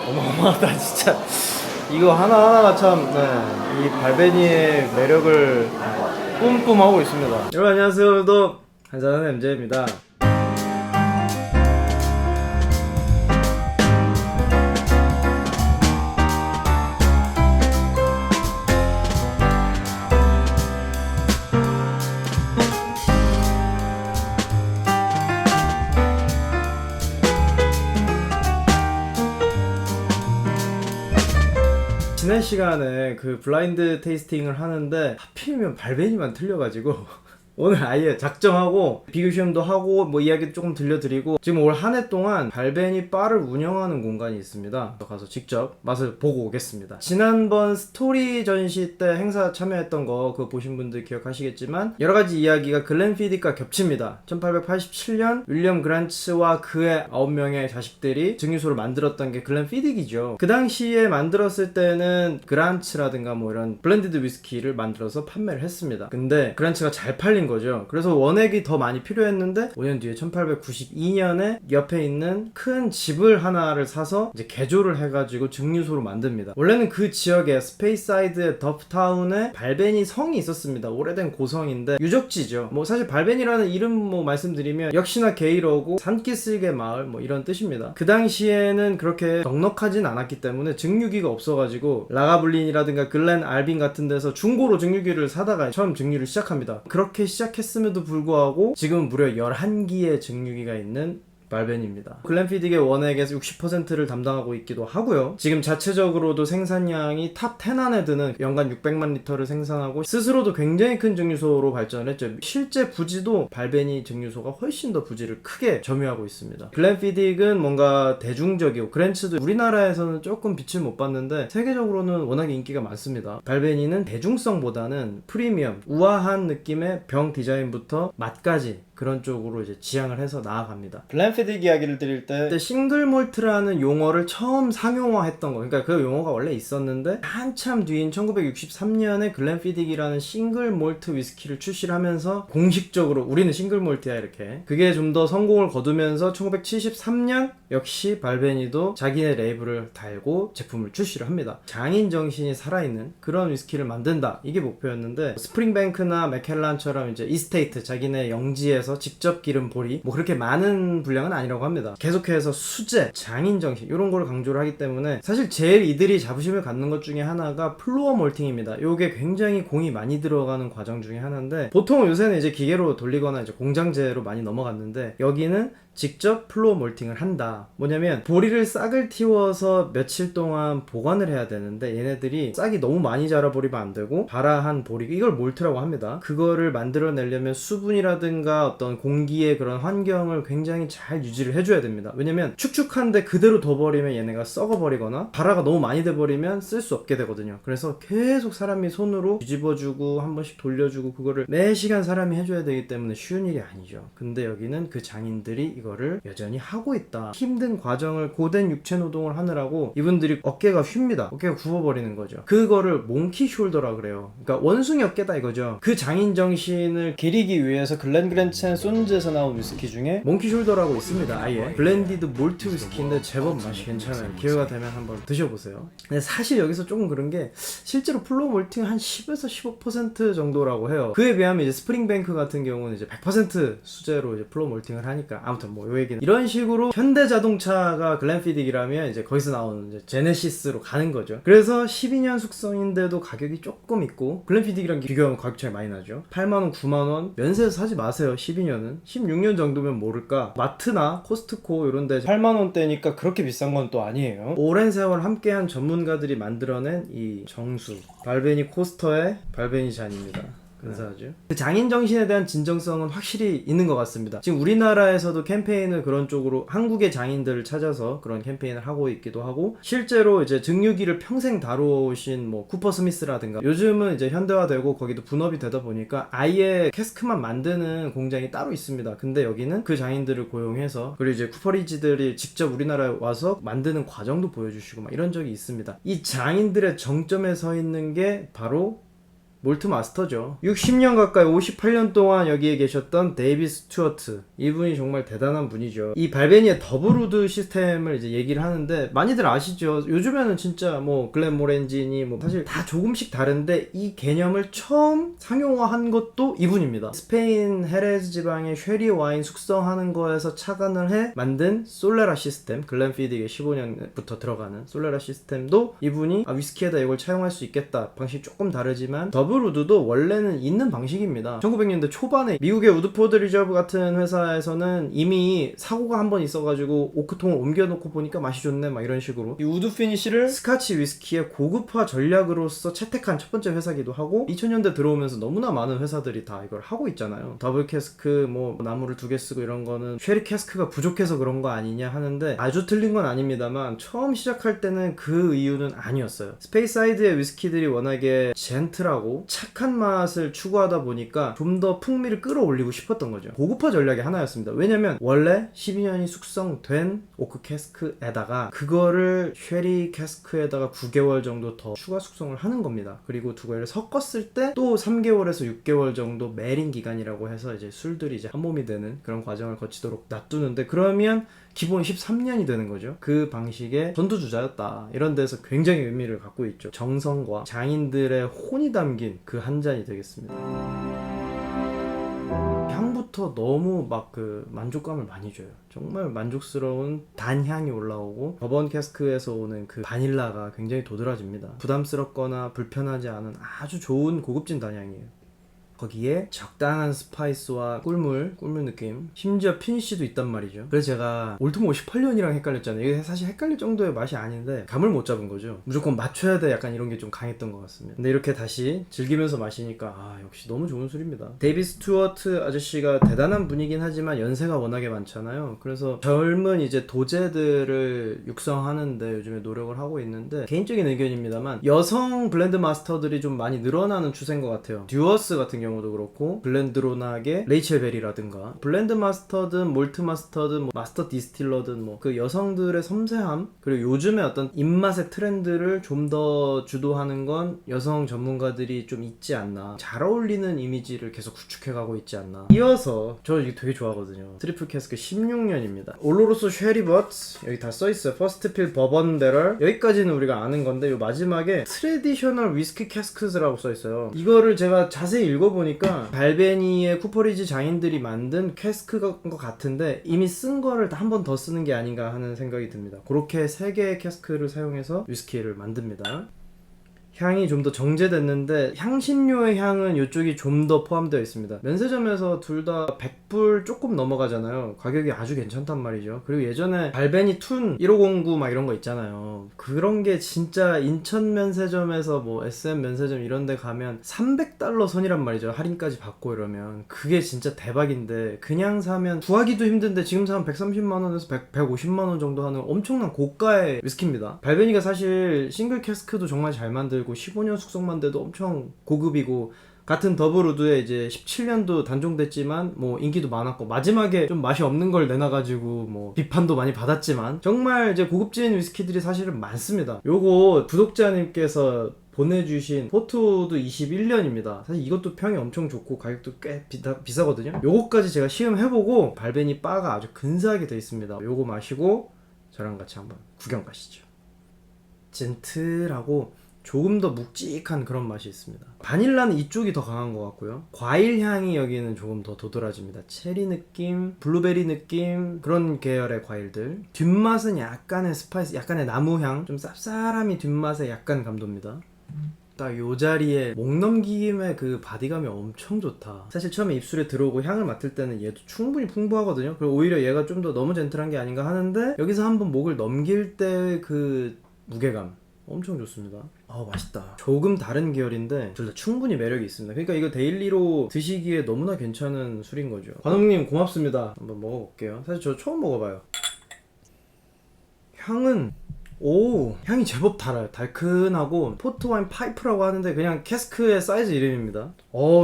어마어마하다 진짜. 이거 하나하나가 참, 이 발베니의 매력을 뿜뿜하고 있습니다. 여러분 안녕하세요. 오늘도 한잔하는 MJ입니다. 지난 시간에 그 블라인드 테이스팅을 하는데 하필이면 발베니만 틀려가지고 오늘 아예 작정하고 비교 시험도 하고 뭐 이야기도 조금 들려드리고, 지금 올 한 해 동안 발베니 바를 운영하는 공간이 있습니다. 가서 직접 맛을 보고 오겠습니다. 지난번 스토리 전시 때 행사 참여했던 거 그거 보신 분들 기억하시겠지만 여러가지 이야기가 글렌피딕과 겹칩니다. 1887년 윌리엄 그란츠와 그의 9명의 자식들이 증류소를 만들었던 게 글렌피딕이죠. 그 당시에 만들었을 때는 그란츠라든가 뭐 이런 블렌디드 위스키를 만들어서 판매를 했습니다. 근데 그란츠가 잘 팔린 거죠. 그래서 원액이 더 많이 필요했는데 5년 뒤에 1892년에 옆에 있는 큰 집을 하나를 사서 이제 개조를 해가지고 증류소로 만듭니다. 원래는 그 지역에 스페이사이드의 더프타운에 발베니 성이 있었습니다. 오래된 고성인데 유적지죠. 뭐 사실 발베니라는 이름 뭐 말씀드리면 역시나 게이러고 산기슭의 마을 뭐 이런 뜻입니다. 그 당시에는 그렇게 넉넉하진 않았기 때문에 증류기가 없어가지고 라가블린이라든가 글렌 알빈 같은 데서 중고로 증류기를 사다가 처음 증류를 시작합니다. 그렇게 시작했음에도 불구하고 지금 무려 11기의 증류기가 있는 발베니입니다. 글렌피딕의 원액에서 60%를 담당하고 있기도 하고요. 지금 자체적으로도 생산량이 탑 10 안에 드는 연간 600만 리터를 생산하고 스스로도 굉장히 큰 증류소로 발전을 했죠. 실제 부지도 발베니 증류소가 훨씬 더 부지를 크게 점유하고 있습니다. 글렌피딕은 뭔가 대중적이고 그랜츠도 우리나라에서는 조금 빛을 못 봤는데 세계적으로는 워낙에 인기가 많습니다. 발베니는 대중성보다는 프리미엄, 우아한 느낌의 병 디자인부터 맛까지 그런 쪽으로 이제 지향을 해서 나아갑니다. 글렌피딕 이야기를 드릴 때 싱글 몰트라는 용어를 처음 상용화했던 거, 그러니까 그 용어가 원래 있었는데 한참 뒤인 1963년에 글렌피딕이라는 싱글 몰트 위스키를 출시를 하면서 공식적으로 우리는 싱글 몰트야 이렇게, 그게 좀 더 성공을 거두면서 1973년 역시 발베니도 자기네 레이블을 달고 제품을 출시를 합니다. 장인 정신이 살아있는 그런 위스키를 만든다, 이게 목표였는데 스프링뱅크나 맥켈란처럼 이제 이스테이트 자기네 영지에서 직접 기른 보리 뭐 그렇게 많은 분량은 아니라고 합니다. 계속해서 수제, 장인정신 이런 거를 강조를 하기 때문에 사실 제일 이들이 자부심을 갖는 것 중에 하나가 플로어 몰팅입니다. 요게 굉장히 공이 많이 들어가는 과정 중에 하나인데 보통 요새는 이제 기계로 돌리거나 이제 공장제로 많이 넘어갔는데 여기는 직접 플로어 몰팅을 한다. 뭐냐면 보리를 싹을 틔워서 며칠 동안 보관을 해야 되는데 얘네들이 싹이 너무 많이 자라버리면 안 되고 발아한 보리, 이걸 몰트라고 합니다. 그거를 만들어내려면 수분이라든가 어떤 공기의 그런 환경을 굉장히 잘 유지를 해줘야 됩니다. 왜냐면 축축한데 그대로 둬버리면 얘네가 썩어버리거나 발아가 너무 많이 돼버리면 쓸 수 없게 되거든요. 그래서 계속 사람이 손으로 뒤집어주고 한 번씩 돌려주고 그거를 매 시간 사람이 해줘야 되기 때문에 쉬운 일이 아니죠. 근데 여기는 그 장인들이 이거를 여전히 하고 있다. 힘든 과정을, 고된 육체 노동을 하느라고 이분들이 어깨가 휩니다. 어깨가 굽어버리는 거죠. 그거를 몽키 숄더라 그래요. 그러니까 원숭이 어깨다 이거죠. 그 장인 정신을 기리기 위해서 글렌 그랜츠 앤 손즈에서 나온 위스키 중에 몽키 숄더라고 있습니다. 아예 블렌디드 몰트 위스키인데 제법 맛이 괜찮아요. 기회가 되면 한번 드셔보세요. 근데 사실 여기서 조금 그런 게 실제로 플로어 몰팅 한 10에서 15% 정도라고 해요. 그에 비하면 이제 스프링뱅크 같은 경우는 이제 100% 수제로 이제 플로어 몰팅을 하니까, 아무튼 뭐 요 얘기는 이런 식으로 현대자동차가 글렌피딕이라면 이제 거기서 나오는 이제 제네시스로 가는 거죠. 그래서 12년 숙성인데도 가격이 조금 있고, 글렌피딕이랑 비교하면 가격 차이 많이 나죠. 8만원, 9만원 면세에서 사지 마세요. 12년은 16년 정도면 모를까. 마트나 코스트코 이런데 8만원대니까 그렇게 비싼 건 또 아니에요. 오랜 세월 함께한 전문가들이 만들어낸 이 정수 발베니 코스터의 발베니 잔입니다. 근사하죠. 그 장인 정신에 대한 진정성은 확실히 있는 것 같습니다. 지금 우리나라에서도 캠페인을 그런 쪽으로 한국의 장인들을 찾아서 그런 캠페인을 하고 있기도 하고, 실제로 이제 증류기를 평생 다뤄오신 뭐 쿠퍼 스미스라든가, 요즘은 이제 현대화되고 거기도 분업이 되다 보니까 아예 캐스크만 만드는 공장이 따로 있습니다. 근데 여기는 그 장인들을 고용해서, 그리고 이제 쿠퍼리지들이 직접 우리나라에 와서 만드는 과정도 보여주시고 막 이런 적이 있습니다. 이 장인들의 정점에 서 있는 게 바로 몰트 마스터죠. 60년 가까이 58년 동안 여기에 계셨던 데이비 스튜어트, 이분이 정말 대단한 분이죠. 이 발베니의 더블우드 시스템을 이제 얘기를 하는데 많이들 아시죠? 요즘에는 진짜 뭐 글렌모렌지니 뭐 사실 다 조금씩 다른데 이 개념을 처음 상용화한 것도 이분입니다. 스페인 헤레즈 지방의 쉐리 와인 숙성하는 거에서 착안을 해 만든 솔레라 시스템, 글렌피디게 15년부터 들어가는 솔레라 시스템도 이분이 위스키에다 이걸 차용할 수 있겠다, 방식이 조금 다르지만 더블우드도 원래는 있는 방식입니다. 1900년대 초반에 미국의 우드포드 리저브 같은 회사에서는 이미 사고가 한 번 있어가지고 오크통을 옮겨놓고 보니까 맛이 좋네 막 이런 식으로 이 우드 피니쉬를 스카치 위스키의 고급화 전략으로서 채택한 첫 번째 회사기도 하고 2000년대 들어오면서 너무나 많은 회사들이 다 이걸 하고 있잖아요. 더블 캐스크 뭐 나무를 2개 쓰고 이런 거는 쉐리 캐스크가 부족해서 그런 거 아니냐 하는데 아주 틀린 건 아닙니다만 처음 시작할 때는 그 이유는 아니었어요. 스페이사이드의 위스키들이 워낙에 젠틀하고 착한 맛을 추구하다 보니까 좀 더 풍미를 끌어올리고 싶었던 거죠. 고급화 전략의 하나였습니다. 왜냐면 원래 12년이 숙성된 오크 캐스크에다가 그거를 쉐리 캐스크에다가 9개월 정도 더 추가 숙성을 하는 겁니다. 그리고 두 개를 섞었을 때 또 3개월에서 6개월 정도 매린 기간이라고 해서 이제 술들이 이제 한 몸이 되는 그런 과정을 거치도록 놔두는데, 그러면 기본 13년이 되는 거죠. 그 방식의 전두주자였다. 이런 데서 굉장히 의미를 갖고 있죠. 정성과 장인들의 혼이 담긴 그 한 잔이 되겠습니다. 향부터 너무 막 그 만족감을 많이 줘요. 정말 만족스러운 단향이 올라오고 버번 캐스크에서 오는 그 바닐라가 굉장히 도드라집니다. 부담스럽거나 불편하지 않은 아주 좋은 고급진 단향이에요. 거기에 적당한 스파이스와 꿀물 느낌, 심지어 피니쉬도 있단 말이죠. 그래서 제가 올드모 58년이랑 헷갈렸잖아요. 이게 사실 헷갈릴 정도의 맛이 아닌데 감을 못 잡은 거죠. 무조건 맞춰야 돼, 약간 이런 게 좀 강했던 것 같습니다. 근데 이렇게 다시 즐기면서 마시니까 역시 너무 좋은 술입니다. 데이비 스튜어트 아저씨가 대단한 분이긴 하지만 연세가 워낙에 많잖아요. 그래서 젊은 이제 도제들을 육성하는데 요즘에 노력을 하고 있는데, 개인적인 의견입니다만 여성 블렌드 마스터들이 좀 많이 늘어나는 추세인 것 같아요. 듀어스 같은 경우도 그렇고 블렌드로낙의 레이첼 베리라든가 블렌드 마스터든 몰트 마스터든 뭐 마스터 디스틸러든 뭐 그 여성들의 섬세함, 그리고 요즘에 어떤 입맛의 트렌드를 좀 더 주도하는 건 여성 전문가들이 좀 있지 않나, 잘 어울리는 이미지를 계속 구축해가고 있지 않나. 이어서 저 이게 되게 좋아하거든요. 트리플 캐스크 16년입니다. 올로로소 쉐리 버츠, 여기 다 써있어요. 퍼스트 필 버번 배럴, 여기까지는 우리가 아는 건데 요 마지막에 트레디셔널 위스키 캐스크스라고 써있어요. 이거를 제가 자세히 읽어보니까 발베니의 쿠퍼리지 장인들이 만든 캐스크인 것 같은데 이미 쓴 거를 한 번 더 쓰는 게 아닌가 하는 생각이 듭니다. 그렇게 3개의 캐스크를 사용해서 위스키를 만듭니다. 향이 좀 더 정제됐는데 향신료의 향은 이쪽이 좀 더 포함되어 있습니다. 면세점에서 둘 다 100불 조금 넘어가잖아요. 가격이 아주 괜찮단 말이죠. 그리고 예전에 발베니 툰 1509 막 이런 거 있잖아요. 그런 게 진짜 인천 면세점에서 뭐 SM 면세점 이런 데 가면 300달러 선이란 말이죠. 할인까지 받고 이러면 그게 진짜 대박인데, 그냥 사면 구하기도 힘든데 지금 사면 130만원에서 150만원 정도 하는 엄청난 고가의 위스키입니다. 발베니가 사실 싱글 캐스크도 정말 잘 만들고 15년 숙성만 돼도 엄청 고급이고, 같은 더블우드에 이제 17년도 단종됐지만 뭐 인기도 많았고, 마지막에 좀 맛이 없는 걸 내놔가지고 뭐 비판도 많이 받았지만 정말 이제 고급진 위스키들이 사실은 많습니다. 요거 구독자님께서 보내주신 포트우드 21년입니다. 사실 이것도 평이 엄청 좋고 가격도 꽤 비싸거든요. 요거까지 제가 시음해보고 발베니 바가 아주 근사하게 되어 있습니다. 요거 마시고 저랑 같이 한번 구경 가시죠. 젠틀하고 조금 더 묵직한 그런 맛이 있습니다. 바닐라는 이쪽이 더 강한 것 같고요. 과일 향이 여기는 조금 더 도드라집니다. 체리 느낌, 블루베리 느낌, 그런 계열의 과일들. 뒷맛은 약간의 스파이스, 약간의 나무향, 좀 쌉싸름이 뒷맛에 약간 감돕니다. 딱 요 자리에 목 넘김의 그 바디감이 엄청 좋다. 사실 처음에 입술에 들어오고 향을 맡을 때는 얘도 충분히 풍부하거든요. 그리고 오히려 얘가 좀 더 너무 젠틀한 게 아닌가 하는데, 여기서 한번 목을 넘길 때 그 무게감 엄청 좋습니다. 맛있다. 조금 다른 계열인데 둘 다 충분히 매력이 있습니다. 그러니까 이거 데일리로 드시기에 너무나 괜찮은 술인 거죠. 관웅님 고맙습니다. 한번 먹어볼게요. 사실 저 처음 먹어봐요. 향은 향이 제법 달아요. 달큰하고 포트와인 파이프라고 하는데 그냥 캐스크의 사이즈 이름입니다.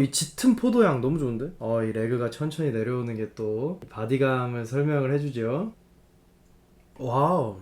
이 짙은 포도향 너무 좋은데? 이 레그가 천천히 내려오는 게 또 바디감을 설명을 해주죠. 와우.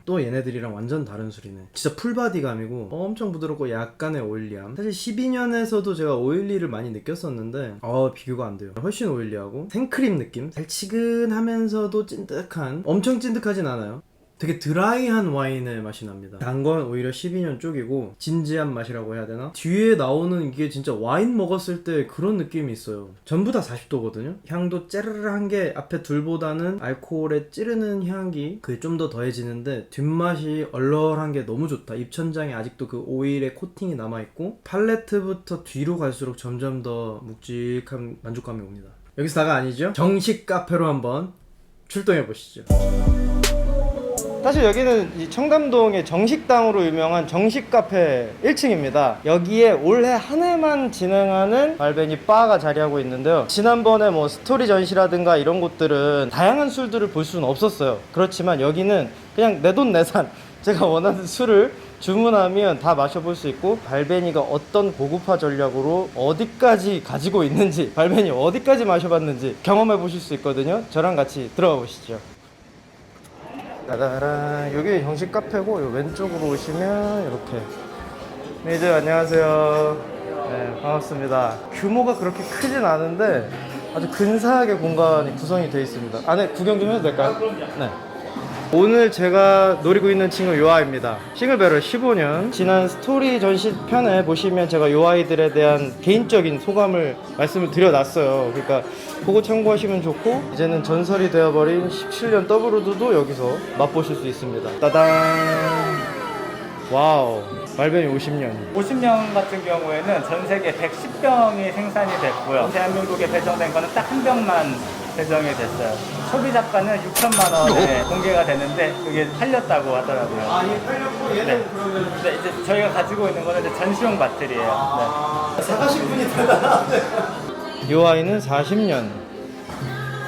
또 얘네들이랑 완전 다른 술이네. 진짜 풀바디감이고 엄청 부드럽고 약간의 오일리함. 사실 12년에서도 제가 오일리를 많이 느꼈었는데 비교가 안 돼요. 훨씬 오일리하고 생크림 느낌? 달치근하면서도 찐득한, 엄청 찐득하진 않아요. 되게 드라이한 와인의 맛이 납니다. 단 건 오히려 12년 쪽이고 진지한 맛이라고 해야 되나? 뒤에 나오는 이게 진짜 와인 먹었을 때 그런 느낌이 있어요. 전부 다 40도거든요? 향도 째르르한 게 앞에 둘보다는 알코올에 찌르는 향기 그게 좀 더 더해지는데 뒷맛이 얼얼한 게 너무 좋다. 입천장에 아직도 그 오일의 코팅이 남아있고 팔레트부터 뒤로 갈수록 점점 더 묵직한 만족감이 옵니다. 여기서 다가 아니죠? 정식 카페로 한번 출동해 보시죠. 사실 여기는 이 청담동의 정식당으로 유명한 정식카페 1층입니다. 여기에 올해 한 해만 진행하는 발베니 바가 자리하고 있는데요. 지난번에 뭐 스토리 전시라든가 이런 곳들은 다양한 술들을 볼 수는 없었어요. 그렇지만 여기는 그냥 내돈내산 제가 원하는 술을 주문하면 다 마셔볼 수 있고, 발베니가 어떤 고급화 전략으로 어디까지 가지고 있는지, 발베니 어디까지 마셔봤는지 경험해 보실 수 있거든요. 저랑 같이 들어가 보시죠. 따다란, 여기 정식 카페고 요 왼쪽으로 오시면 이렇게. 네, 안녕하세요. 네, 반갑습니다. 규모가 그렇게 크진 않은데 아주 근사하게 공간이 구성이 되어 있습니다. 안에 구경 좀 해도 될까요? 네. 오늘 제가 노리고 있는 친구 요아입니다. 싱글베럴 15년. 지난 스토리 전시 편에 보시면 제가 요아이들에 대한 개인적인 소감을 말씀을 드려놨어요. 그러니까 그거 참고하시면 좋고, 이제는 전설이 되어버린 17년 더블우드도 여기서 맛보실 수 있습니다. 따단. 와우. 발베니 50년 같은 경우에는 전 세계 110병이 생산이 됐고요. 대한민국에 배정된 거는 딱 한 병만 배정이 됐어요. 소비 자가는 6천만 원에 공개가 되는데 그게 팔렸다고 하더라고요. 이게 팔렸고 얘는 네. 그러면 근데 이제 저희가 가지고 있는 거는 이제 전시용 바틀이에요. 사가신 분이 대단하네. 이 아이는 40년.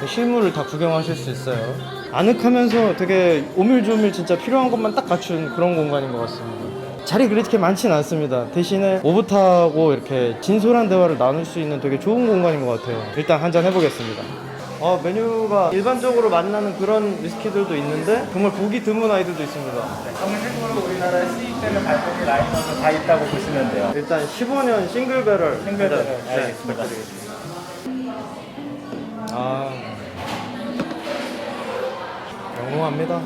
실물을 다 구경하실 수 있어요. 아늑하면서 되게 오밀조밀 진짜 필요한 것만 딱 갖춘 그런 공간인 것 같습니다. 자리 그렇게 많지는 않습니다. 대신에 오붓하고 이렇게 진솔한 대화를 나눌 수 있는 되게 좋은 공간인 것 같아요. 일단 한잔 해보겠습니다. 메뉴가 일반적으로 만나는 그런 위스키들도 있는데 정말 보기 드문 아이들도 있습니다. 정식으로 우리나라에 수입되는 발코니 라인업은 다 있다고 보시면 돼요. 일단 15년 싱글베럴. 알겠습니다. 영롱합니다.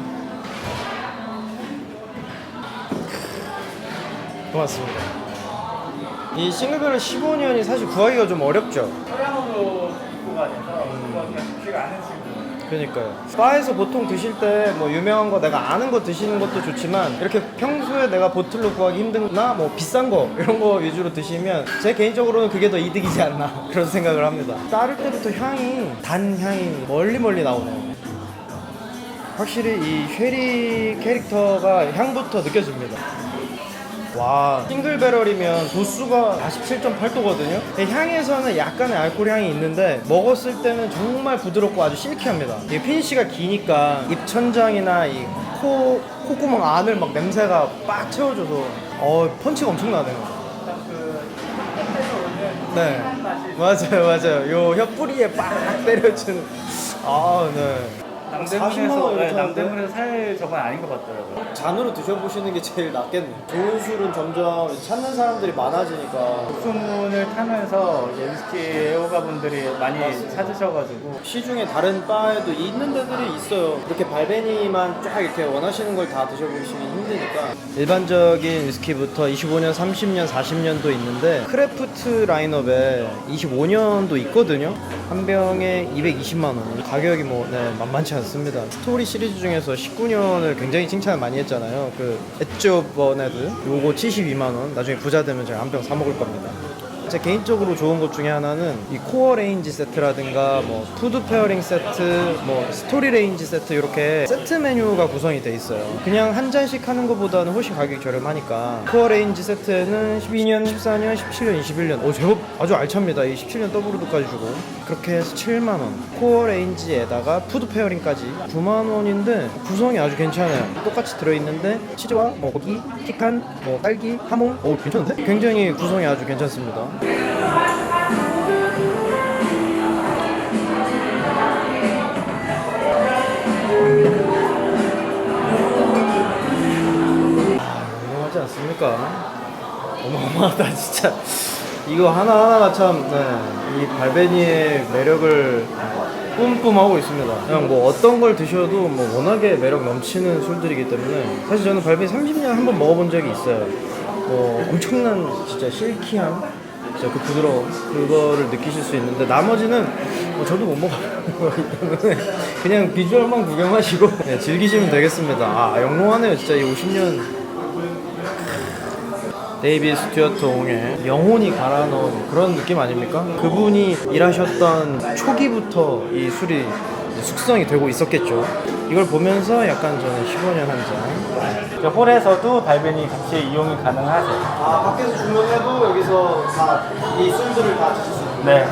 고맙습니다. 이 싱글베럴 15년이 사실 구하기가 좀 어렵죠. 소량으로 입고가 돼서 그거가 쉽지가 않은 친구. 그러니까요. 바에서 보통 드실 때 뭐 유명한 거 내가 아는 거 드시는 것도 좋지만, 이렇게 평소에 내가 보틀로 구하기 힘든나 뭐 비싼 거 이런 거 위주로 드시면 제 개인적으로는 그게 더 이득이지 않나 그런 생각을 합니다. 따를 때부터 향이, 단 향이 멀리 나오네요. 확실히 이 쉐리 캐릭터가 향부터 느껴집니다. 와, 싱글베럴이면 도수가 47.8도거든요 향에서는 약간의 알코올 향이 있는데 먹었을 때는 정말 부드럽고 아주 실키합니다. 이게 피니쉬가 기니까 입천장이나 이 콧구멍 안을 막 냄새가 빡 채워줘서 펀치가 엄청나네요. 네, 맞아요. 요 혀뿌리에 빡 때려주는. 네. 남대문에서 살 저건 아닌 것 같더라고요. 잔으로 드셔보시는 게 제일 낫겠네요. 좋은 술은 점점 찾는 사람들이 많아지니까. 소문을 타면서 위스키 애호가분들이 많이 찾으셔가지고. 시중에 다른 바에도 있는 데들이 있어요. 이렇게 발베니만 쫙 이렇게 원하시는 걸 다 드셔보시기 힘드니까. 일반적인 위스키부터 25년, 30년, 40년도 있는데 크래프트 라인업에 25년도 있거든요. 한 병에 220만 원. 가격이 만만치 않습니다. 스토리 시리즈 중에서 19년을 굉장히 칭찬을 많이 했잖아요. 그 엣지 버네드 요거 72만 원. 나중에 부자 되면 제가 한 병 사 먹을 겁니다. 제 개인적으로 좋은 것 중에 하나는 이 코어 레인지 세트라든가 뭐 푸드 페어링 세트, 뭐 스토리 레인지 세트, 이렇게 세트 메뉴가 구성이 돼 있어요. 그냥 한 잔씩 하는 것보다는 훨씬 가격이 저렴하니까. 코어 레인지 세트에는 12년, 14년, 17년, 21년 제법 아주 알찹니다. 이 17년 더블우드까지 주고 그렇게 해서 7만 원. 코어 레인지에다가 푸드 페어링까지 9만 원인데 구성이 아주 괜찮아요. 똑같이 들어있는데 치즈와 뭐 고기, 피칸, 뭐 딸기, 하몽. 괜찮은데? 굉장히 구성이 아주 괜찮습니다. 않습니까? 어마어마하다 진짜. 이거 하나하나가 참, 이 발베니의 매력을 뿜뿜하고 있습니다. 그냥 뭐 어떤 걸 드셔도 뭐 워낙에 매력 넘치는 술들이기 때문에 사실 저는 발베니 30년 한번 먹어본 적이 있어요. 뭐 엄청난 진짜 실키함, 진짜 그 부드러움 그거를 느끼실 수 있는데 나머지는 뭐 저도 못 먹어보는 거기 때문에 그냥 비주얼만 구경하시고 즐기시면 되겠습니다. 아 영롱하네요 진짜 이 50년. 데이비드 스튜어트 옹의 영혼이 갈아 넣은 그런 느낌 아닙니까? 그분이 일하셨던 초기부터 이 술이 숙성이 되고 있었겠죠. 이걸 보면서 약간 저는 15년 한 잔. 홀에서도 발베니 같이 이용이 가능하세요. 아 밖에서 주문해도 여기서 다 이 술들을 다 드실 수 있는. 네.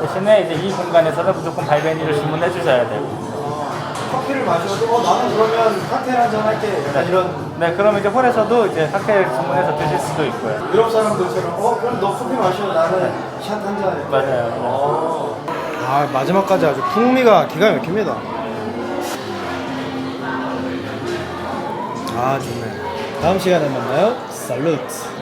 대신에 이제 이 공간에서는 무조건 발베니를 주문해 주셔야 돼요. 커피를 마셔도 나는 그러면 칵테일 한잔 할게 약간 이런. 네, 그러면 이제 홀에서도 이제 칵테일 주문해서 드실 수도 있고요. 유럽 사람들처럼 그럼 너 커피 마셔 나는 샷 한 잔. 맞아요. 아 마지막까지 아주 풍미가 기가 막힙니다. 아 좋네. 다음 시간에 만나요. 살루트.